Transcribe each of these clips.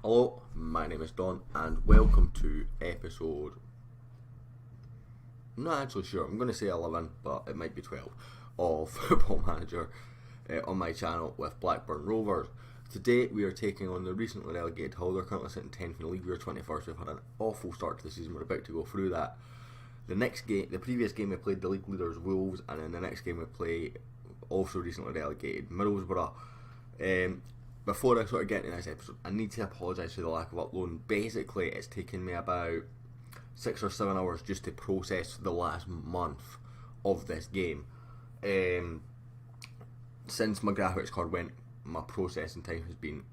Hello, my name is Don and welcome to episode... I'm not actually sure, I'm going to say 11 but it might be 12 of Football Manager on my channel with Blackburn Rovers. Today we are taking on the recently relegated Hull. They're currently sitting 10th in the league. We are 21st. We've had an awful start to the season. We're about to go through that. The previous game we played the league leaders Wolves, and in the next game we play also recently relegated Middlesbrough. Before I sort of get into this episode, I need to apologise for the lack of uploading. Basically, it's taken me about 6 or 7 hours just to process the last month of this game. Since my graphics card went, my processing time has been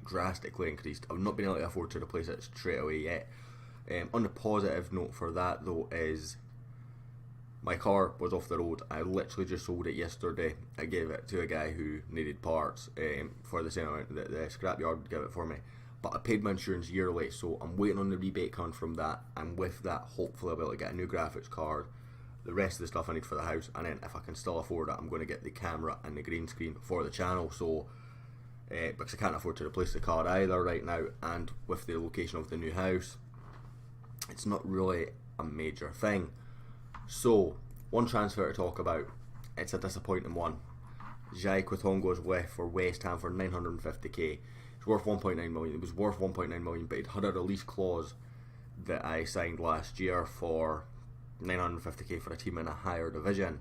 drastically increased. I've not been able to afford to replace it straight away yet. On the positive note for that though is my car was off the road. I literally just sold it yesterday. I gave it to a guy who needed parts for the same amount that the scrapyard gave it for me. But I paid my insurance yearly, so I'm waiting on the rebate coming from that, and with that hopefully I'll be able to get a new graphics card, the rest of the stuff I need for the house, and then if I can still afford it I'm going to get the camera and the green screen for the channel. So because I can't afford to replace the car either right now, and with the location of the new house it's not really a major thing. So one transfer to talk about, it's a disappointing one. Jai Quitongo has left for West Ham for 950k. It's worth 1.9 million. It was worth 1.9 million, but it had a release clause that I signed last year for 950k for a team in a higher division.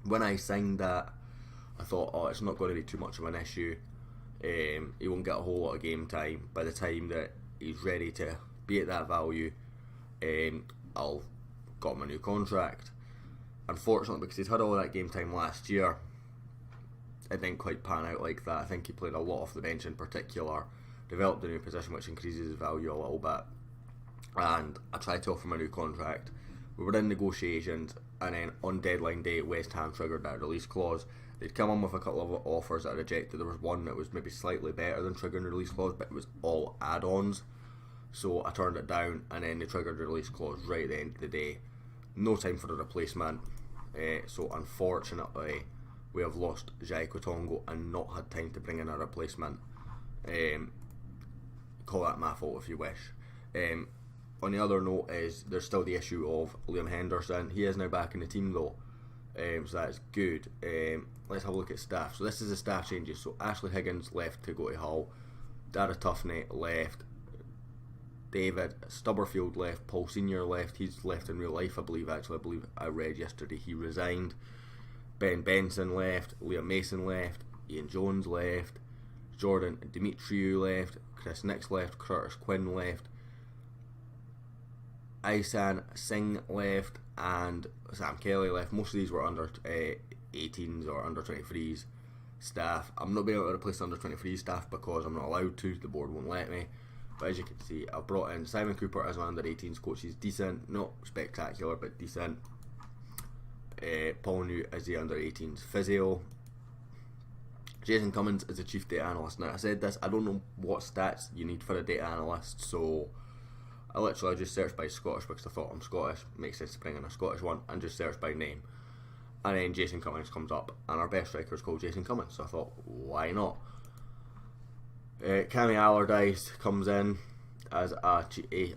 When I signed that, I thought, oh, it's not going to be too much of an issue. He won't get a whole lot of game time. By the time that he's ready to be at that value, I'll got him a new contract. Unfortunately, because he's had all that game time last year, it didn't quite pan out like that. I think he played a lot off the bench in particular, developed a new position which increases his value a little bit, and I tried to offer him a new contract. We were in negotiations, and then on deadline day West Ham triggered that release clause. They'd come on with a couple of offers that I rejected. There was one that was maybe slightly better than triggering the release clause, but it was all add-ons, so I turned it down, and then they triggered the release clause right at the end of the day. No time for a replacement, so unfortunately we have lost Jai Quitongo and not had time to bring in a replacement. Call that my fault if you wish. On the other note is there's still the issue of Liam Henderson. He is now back in the team though, so that's good. Let's have a look at staff. So this is the staff changes. So Ashley Higgins left to go to Hull, Dara Tuffney left, David Stubberfield left, Paul Senior left. He's left in real life, I believe. Actually, I believe I read yesterday he resigned. Ben Benson left, Liam Mason left, Ian Jones left, Jordan Dimitriou left, Chris Nix left, Curtis Quinn left, Isan Singh left, and Sam Kelly left. Most of these were under 18s or under 23s staff. I'm not being able to replace under 23 staff because I'm not allowed to. The board won't let me. But as you can see, I've brought in Simon Cooper as my under 18s coach. He's decent, not spectacular, but decent. Paul New as the under 18s physio. Jason Cummins is the chief data analyst. Now I said this, I don't know what stats you need for a data analyst, so I literally just searched by Scottish because I thought I'm Scottish, makes sense to bring in a Scottish one, and just searched by name, and then Jason Cummins comes up, and our best striker is called Jason Cummins, so I thought, why not? Cammy Allardyce comes in as a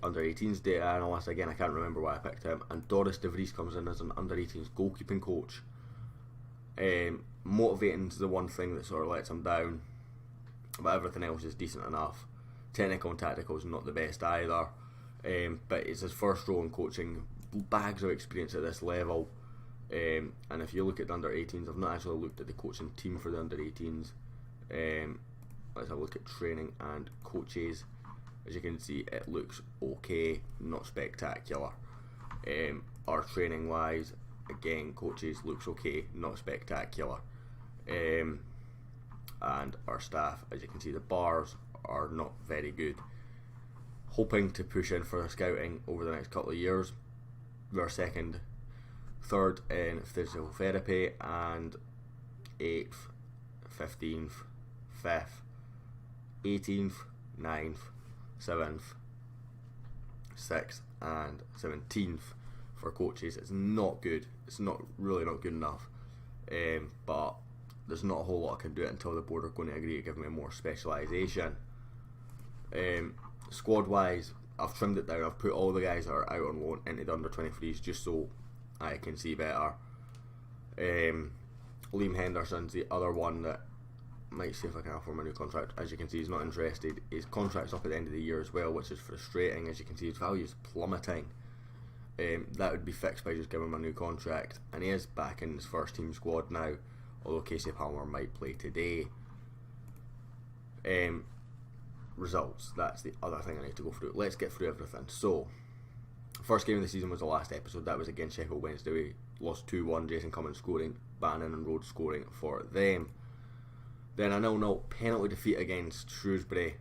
under 18s data analyst. Again, I can't remember why I picked him. And Doris De Vries comes in as an under 18s goalkeeping coach. Motivating is the one thing that sort of lets him down, but everything else is decent enough. Technical and tactical is not the best either, but it's his first role in coaching, bags of experience at this level. And if you look at the under 18s, I've not actually looked at the coaching team for the under 18s. Let's have a look at training and coaches. As you can see, it looks okay, not spectacular. Our training wise, again, coaches looks okay, not spectacular. And our staff, as you can see, the bars are not very good. Hoping to push in for scouting over the next couple of years. We're second, third in physiotherapy, and 8th, 15th, 5th, 18th, 9th, 7th, 6th and 17th for coaches. It's not good. It's really not good enough. But there's not a whole lot I can do it until the board are going to agree to give me more specialisation. Squad wise, I've trimmed it down. I've put all the guys that are out on loan into the under 23s just so I can see better. Liam Henderson's the other one that might see if I can offer him a new contract. As you can see, he's not interested. His contract's up at the end of the year as well, which is frustrating. As you can see, his value is plummeting. That would be fixed by just giving him a new contract, and he is back in his first team squad now, although Casey Palmer might play today. Results, that's the other thing I need to go through. Let's get through everything. So, first game of the season was the last episode. That was against Sheffield Wednesday. We lost 2-1, Jason Cummins scoring, Bannon and Rhodes scoring for them. Then a 0-0 penalty defeat against Shrewsbury.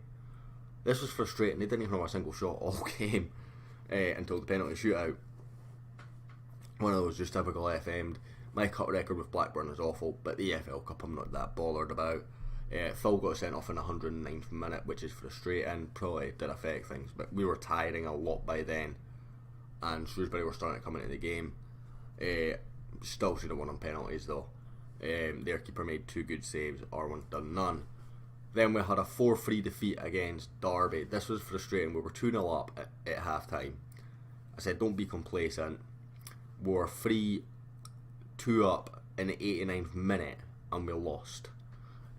This was frustrating. They didn't even have a single shot all game until the penalty shootout. One of those just typical FM'd. My cut record with Blackburn is awful, but the EFL Cup I'm not that bothered about. Phil got sent off in the 109th minute, which is frustrating. Probably did affect things, but we were tiring a lot by then, and Shrewsbury were starting to come into the game. Still should have won on penalties though. Their keeper made 2 good saves, Arwen done none. Then we had a 4-3 defeat against Derby. This was frustrating. We were 2-0 up at half time. I said don't be complacent. We were 3-2 up in the 89th minute and we lost.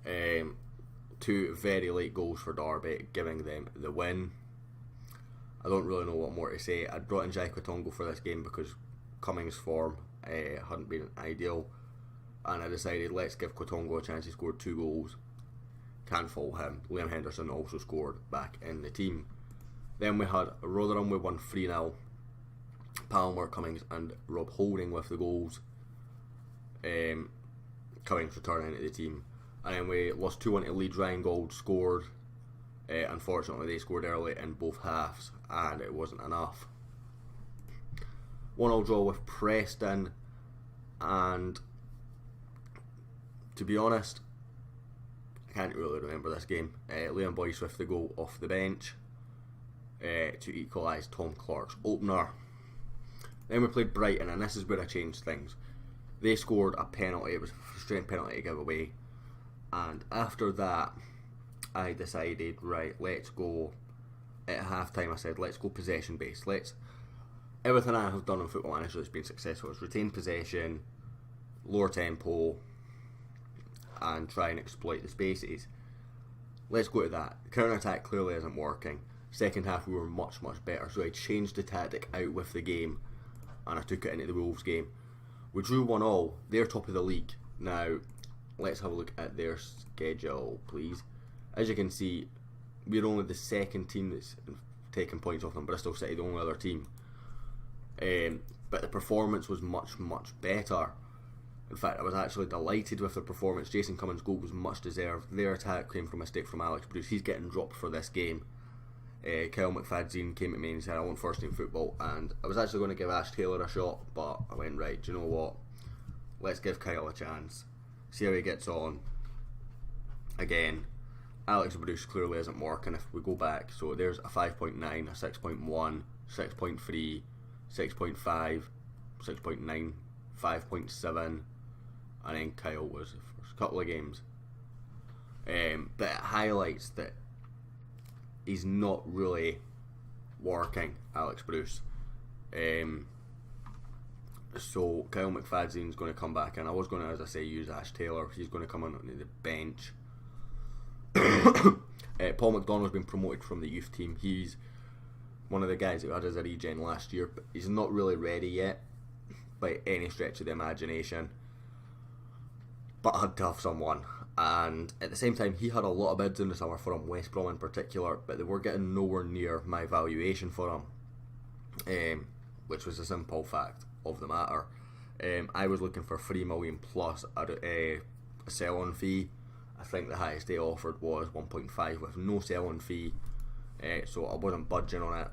2 very late goals for Derby, giving them the win. I don't really know what more to say. I brought in Jai Kwatongo for this game because Cummings' form hadn't been ideal, and I decided let's give Kwatongo a chance. He scored 2 goals, can't fault him. Liam Henderson also scored back in the team. Then we had Rotherham, we won 3-0. Palmer, Cummings and Rob Holding with the goals. Cummings returning to the team. And then we lost 2-1 to Leeds. Ryan Gold scored. Unfortunately, they scored early in both halves, and it wasn't enough. 1-1 draw with Preston, and to be honest, I can't really remember this game. Liam Boyce with the goal off the bench to equalise Tom Clark's opener. Then we played Brighton, and this is where I changed things. They scored a penalty. It was a frustrating penalty to give away. And after that, I decided, right, let's go, at half time I said, let's go possession based. Everything I have done in Football Manager that's been successful is retain possession, lower tempo, and try and exploit the spaces. Let's go to that. The counter-attack clearly isn't working. Second half we were much, much better, so I changed the tactic out with the game, and I took it into the Wolves game. We drew 1-1, they're top of the league. Now, let's have a look at their schedule, please. As you can see, we're only the second team that's taken points off them. Bristol City, the only other team. But the performance was much, much better. In fact, I was actually delighted with the performance. Jason Cummins' goal was much deserved. Their attack came from a mistake from Alex Bruce. He's getting dropped for this game. Kyle McFadzean came to me and said, I want first team football. And I was actually going to give Ash Taylor a shot, but I went, right, do you know what? Let's give Kyle a chance. See how he gets on. Again, Alex Bruce clearly isn't working if we go back. So there's a 5.9, a 6.1, 6.3, 6.5, 6.9, 5.7, and then Kyle was the first couple of games. But it highlights that he's not really working, Alex Bruce. So Kyle McFadzean's going to come back in. I was going to, as I say, use Ash Taylor. He's going to come on the bench. Paul McDonald's been promoted from the youth team. He's one of the guys that had as a regen last year, but he's not really ready yet by any stretch of the imagination. But I had to have someone, and at the same time he had a lot of bids in the summer for him, West Brom in particular, but they were getting nowhere near my valuation for him, which was a simple fact of the matter. I was looking for 3 million plus a sell-on fee. I think the highest they offered was 1.5 with no sell-on fee, so I wasn't budging on it.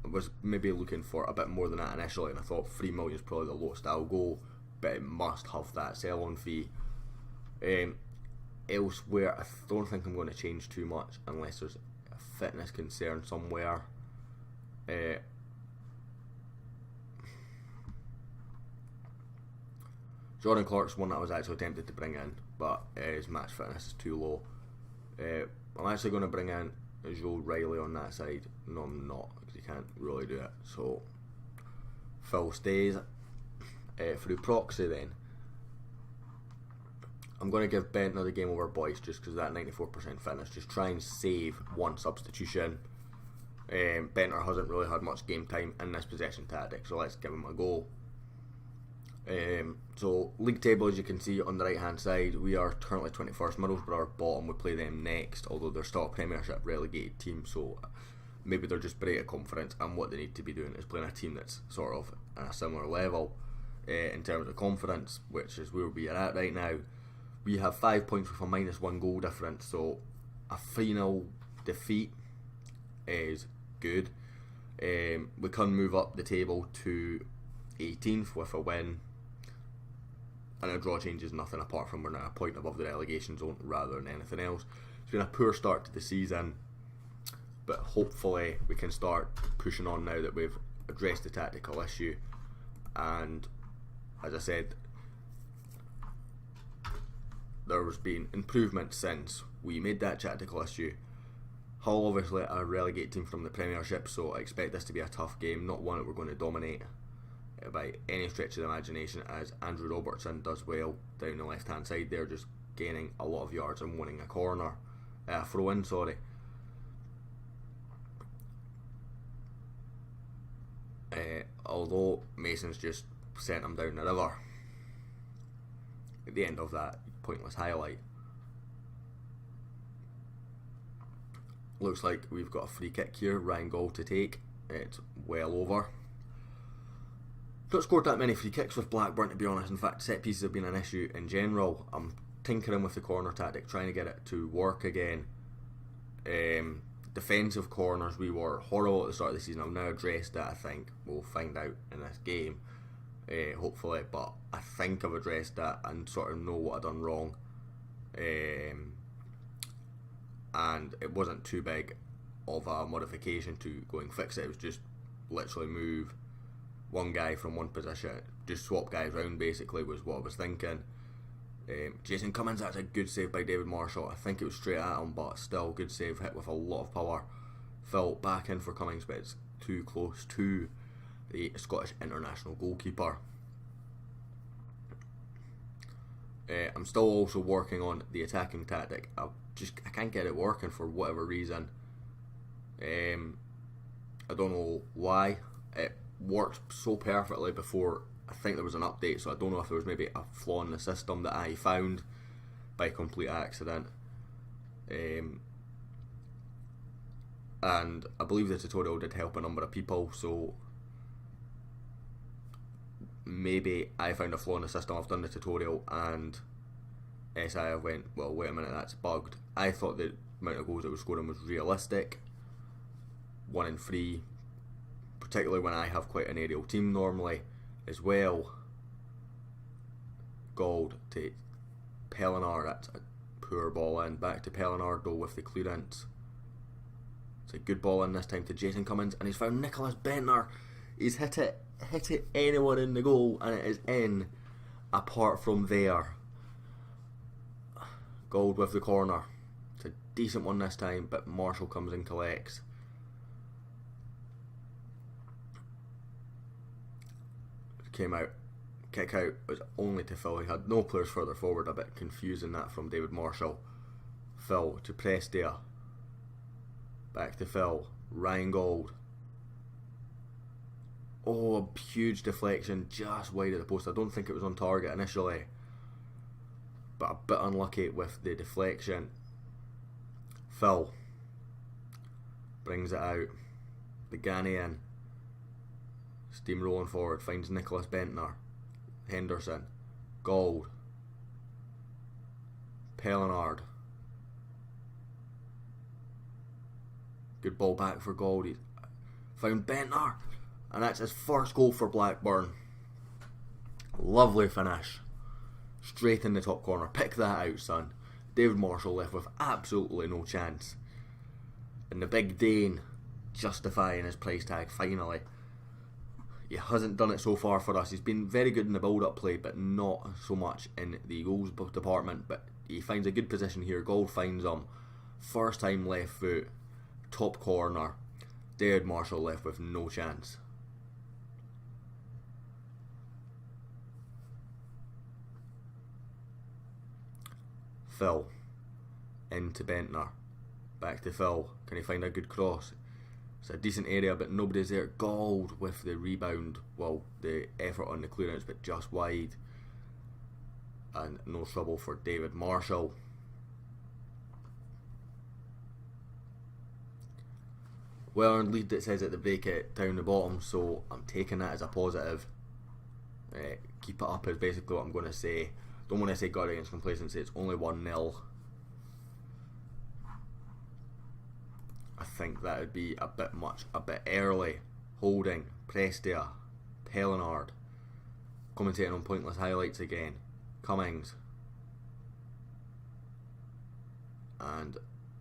I was maybe looking for a bit more than that initially, and I thought 3 million is probably the lowest I'll go, but it must have that sell-on fee. Elsewhere, I don't think I'm going to change too much unless there's a fitness concern somewhere. Jordan Clark's one that I was actually tempted to bring in, but his match fitness is too low. I'm actually going to bring in Joe Riley on that side. No, I'm not, because he can't really do it. So Phil stays. Through proxy then, I'm going to give Bentner the game over Boyce just because that 94% fitness. Just try and save one substitution. Bentner hasn't really had much game time in this possession tactic, so let's give him a go. So league table, as you can see on the right hand side, we are currently 21st. Middlesbrough are bottom. We play them next, although they're still a premiership relegated team, so maybe they're just better at conference, and what they need to be doing is playing a team that's sort of at a similar level in terms of confidence, which is where we are at right now. We have 5 points with a -1 goal difference, so a 3-0 defeat is good. We can move up the table to 18th with a win, and a draw changes nothing apart from we're now a point above the relegation zone rather than anything else. It's been a poor start to the season, but hopefully we can start pushing on now that we've addressed the tactical issue. And as I said, there's been improvement since we made that tactical issue. Hull obviously a relegated team from the Premiership, so I expect this to be a tough game, not one that we're going to dominate by any stretch of the imagination, as Andrew Robertson does well down the left hand side there, just gaining a lot of yards and winning a corner, throw in, sorry. Although Mason's just sent him down the river at the end of that pointless highlight. Looks like we've got a free kick here, Ryan Gauld to take. It's well over. Not scored that many free kicks with Blackburn, to be honest. In fact, set pieces have been an issue in general. I'm tinkering with the corner tactic, trying to get it to work again. Defensive corners, we were horrible at the start of the season. I've now addressed that, I think. We'll find out in this game, hopefully. But I think I've addressed that and sort of know what I've done wrong. And it wasn't too big of a modification to go and fix it. It was just literally move one guy from one position, just swap guys around basically was what I was thinking. Jason Cummins, that's a good save by David Marshall. I think it was straight at him, but still good save, hit with a lot of power. Phil back in for Cummins, but it's too close to the Scottish international goalkeeper. I'm still also working on the attacking tactic. I can't get it working for whatever reason. I don't know why. It worked so perfectly before. I think there was an update, so I don't know if there was maybe a flaw in the system that I found by complete accident. And I believe the tutorial did help a number of people, so maybe I found a flaw in the system. I've done the tutorial and SI have went, well, wait a minute, that's bugged. I thought the amount of goals that was scoring was realistic, 1 in 3, particularly when I have quite an aerial team normally as well. Gauld to Pellinar, that's a poor ball in, back to Pellinar though with the clearance. It's a good ball in this time to Jason Cummins, and he's found Nicholas Bentner. He's hit it anyone in the goal, and it is in apart from there. Gauld with the corner. It's a decent one this time, but Marshall comes and collects. Came out, kick out was only to Phil. He had no players further forward. A bit confusing that from David Marshall. Phil to Prestia. Back to Phil. Ryan Gauld. Oh, a huge deflection just wide of the post. I don't think it was on target initially, but a bit unlucky with the deflection. Phil brings it out. The Ghanaian steamrolling forward, finds Nicholas Bentner. Henderson. Gauld. Pellinard. Good ball back for Gauld. He's found Bentner, and that's his first goal for Blackburn. Lovely finish. Straight in the top corner. Pick that out, son. David Marshall left with absolutely no chance. And the big Dane justifying his price tag finally. He hasn't done it so far for us. He's been very good in the build-up play, but not so much in the goals department. But he finds a good position here. Gauld finds him. First time left foot. top corner. David Marshall left with no chance. Phil into Bentner. Back to Phil. Can he find a good cross? It's a decent area, but nobody's there. Gold with the rebound. Well, the effort on the clearance, but just wide. And no trouble for David Marshall. Well earned lead, it says at the break it down the bottom, so I'm taking that as a positive. Keep it up is basically what I'm going to say. Don't want to say guard against complacency, it's only 1-0. I think that would be a bit much, a bit early. Holding, Prestia, Pellinard, commentating on pointless highlights again. Cummings. And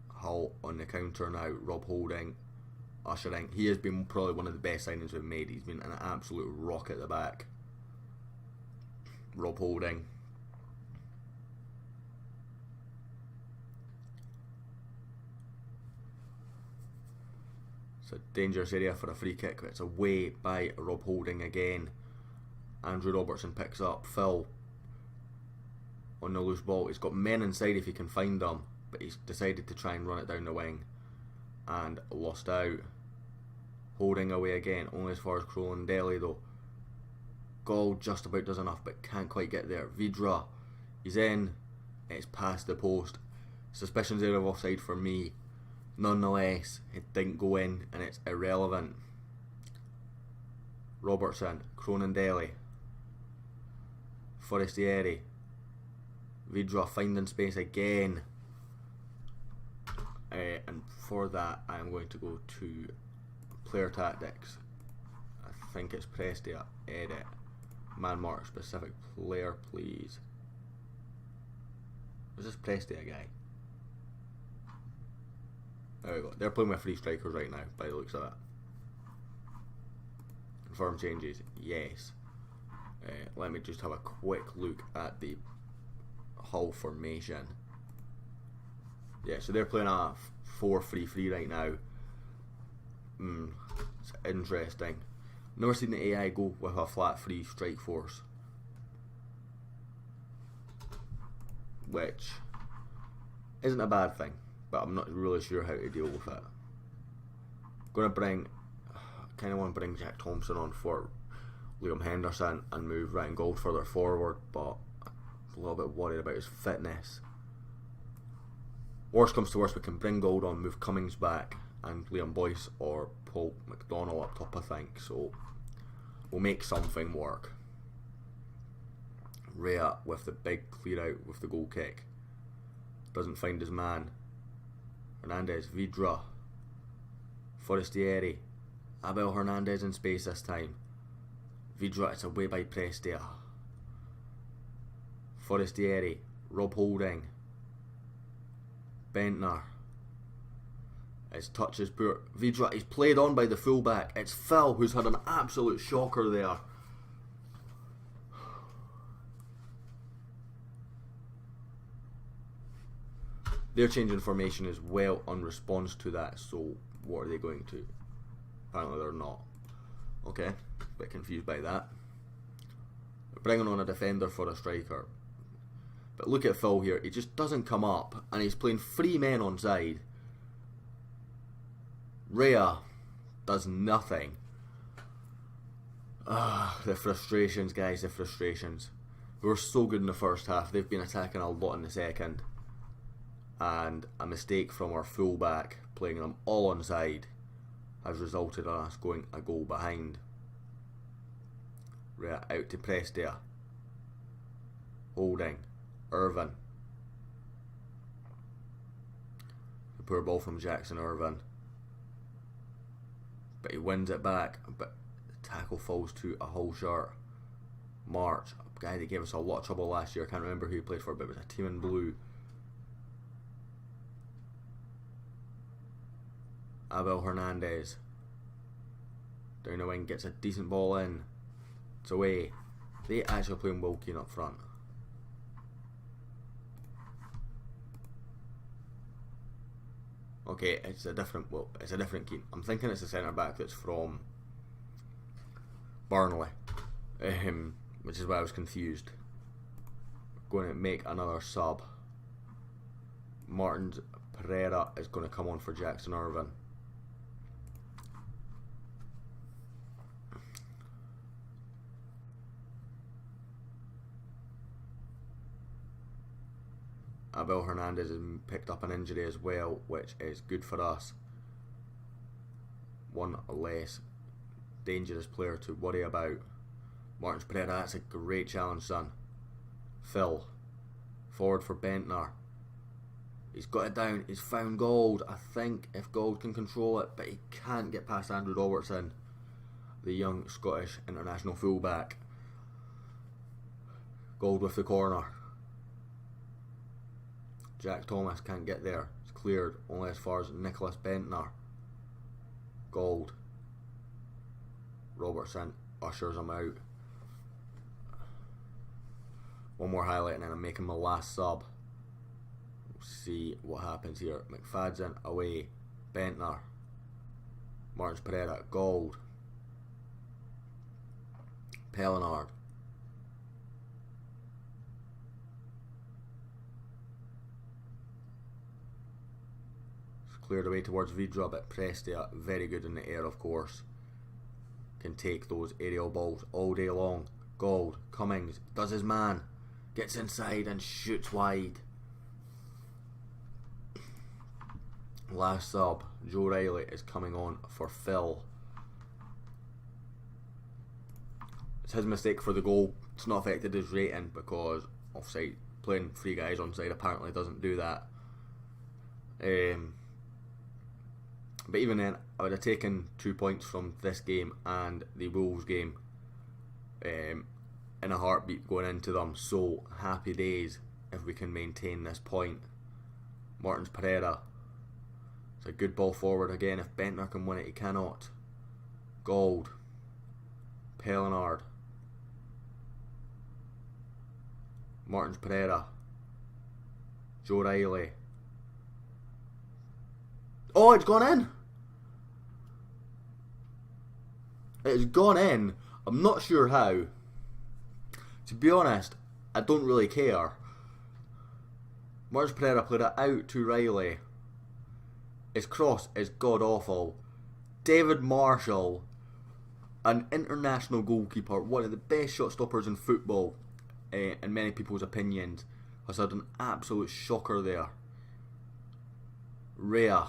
Hull on the counter now. Rob Holding, ushering. He has been probably one of the best signings we've made. He's been an absolute rock at the back. Rob Holding. It's a dangerous area for a free kick, but it's away by Rob Holding again. Andrew Robertson picks up. Phil on the loose ball. He's got men inside if he can find them, but he's decided to try and run it down the wing and lost out. Holding away again, only as far as Crowland Deli though. Gall just about does enough, but can't quite get there. Vidra, he's in. It's past the post. Suspicions there of offside for me. Nonetheless, it didn't go in, and it's irrelevant. Robertson, Cronendelli, Forestieri, Vidra finding space again. And for that, I'm going to go to player tactics. I think it's Prestia. Edit. Man mark specific player, please. Is this Prestia guy? There we go. They're playing with three strikers right now, by the looks of it. Confirm changes. Yes. Let me just have a quick look at the Hull formation. Yeah, so they're playing a 4-3-3 right now. It's interesting. Never seen the AI go with a flat 3 strike force, which isn't a bad thing, but I'm not really sure how to deal with it. Kind of want to bring Jack Thompson on for Liam Henderson and move Ryan Gold further forward, but I'm a little bit worried about his fitness. Worst comes to worst, we can bring Gold on, move Cummings back, and Liam Boyce or Paul McDonnell up top, I think. So we'll make something work. Rea with the big clear out with the goal kick. Doesn't find his man. Hernandez, Vidra, Forestieri, Abel Hernandez in space this time. Vidra, it's away by Prestia. Forestieri, Rob Holding, Bentner. His touch is poor. Vidra, he's played on by the fullback. It's Phil who's had an absolute shocker there. They're changing formation as well on response to that, so what are they going to? Apparently they're not. Okay, a bit confused by that. They're bringing on a defender for a striker. But look at Phil here, he just doesn't come up, and he's playing 3 men on side. Rea does nothing. The frustrations, guys, the frustrations. We were so good in the first half, they've been attacking a lot in the second. And a mistake from our fullback, playing them all on side, has resulted in us going a goal behind. Rea out to Prestia. Holding. Irvin. The poor ball from Jackson Irvin. But he wins it back. But the tackle falls to a Hull shirt. March, a guy that gave us a lot of trouble last year. I can't remember who he played for, but it was a team in blue. Abel Hernandez. Down the wing, gets a decent ball in. It's away. They actually playing Wilkie up front. Okay, it's a different Keane. I'm thinking it's a centre back that's from Burnley, which is why I was confused. Going to make another sub. Martins Pereira is going to come on for Jackson Irvine. Abel Hernandez has picked up an injury as well, which is good for us. One less dangerous player to worry about. Martins Pereira, that's a great challenge, son. Phil, forward for Bentner. He's got it down, he's found Gold. I think if Gold can control it, but he can't get past Andrew Robertson, the young Scottish international fullback. Gold with the corner. Jack Thomas can't get there. It's cleared only as far as Nicholas Bentner. Gold. Robertson ushers him out. One more highlight and then I'm making my last sub. We'll see what happens here. McFadden away. Bentner. Martins Pereira. Gold. Pellinard. Cleared away towards Vidra, but Prestia, very good in the air, of course. Can take those aerial balls all day long. Gold. Cummings does his man. Gets inside and shoots wide. Last sub. Joe Riley is coming on for Phil. It's his mistake for the goal. It's not affected his rating because offside, playing 3 guys on side apparently doesn't do that. But even then, I would have taken 2 points from this game and the Wolves game in a heartbeat going into them. So happy days if we can maintain this point. Martins Pereira. It's a good ball forward again. If Bentner can win it, he cannot. Gold. Pellinard. Martins Pereira. Joe Riley. Oh, it's gone in! It's gone in. I'm not sure how. To be honest, I don't really care. Martins Pereira played it out to Riley. His cross is god awful. David Marshall, an international goalkeeper, one of the best shot stoppers in football, in many people's opinions, has had an absolute shocker there. Rhea.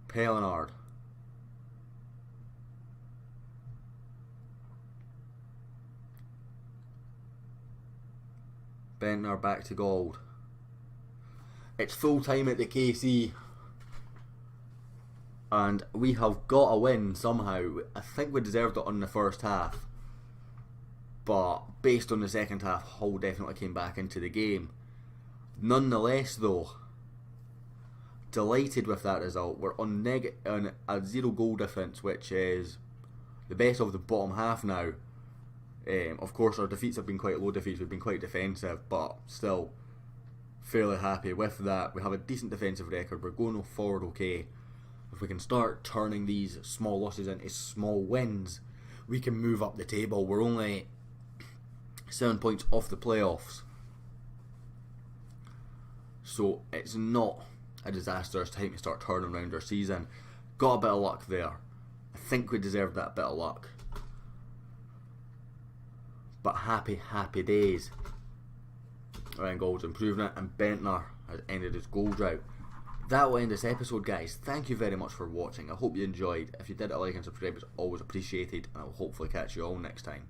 Pellinard. Bentner back to Gold. It's full time at the KC and we have got a win somehow. I think we deserved it on the first half, but based on the second half, Hull definitely came back into the game. Nonetheless though, delighted with that result. We're on a 0 goal difference, which is the best of the bottom half now. Of course our defeats have been quite low defeats, we've been quite defensive, but still fairly happy with that. We have a decent defensive record, we're going forward okay. If we can start turning these small losses into small wins, we can move up the table. We're only 7 points off the playoffs, so it's not a disastrous time to start turning around our season. Got a bit of luck there. I think we deserved that bit of luck. But happy days. Ryan Gold's improving it, and Bentner has ended his goal drought. That will end this episode, guys. Thank you very much for watching. I hope you enjoyed. If you did, a like and subscribe is always appreciated, and I'll hopefully catch you all next time.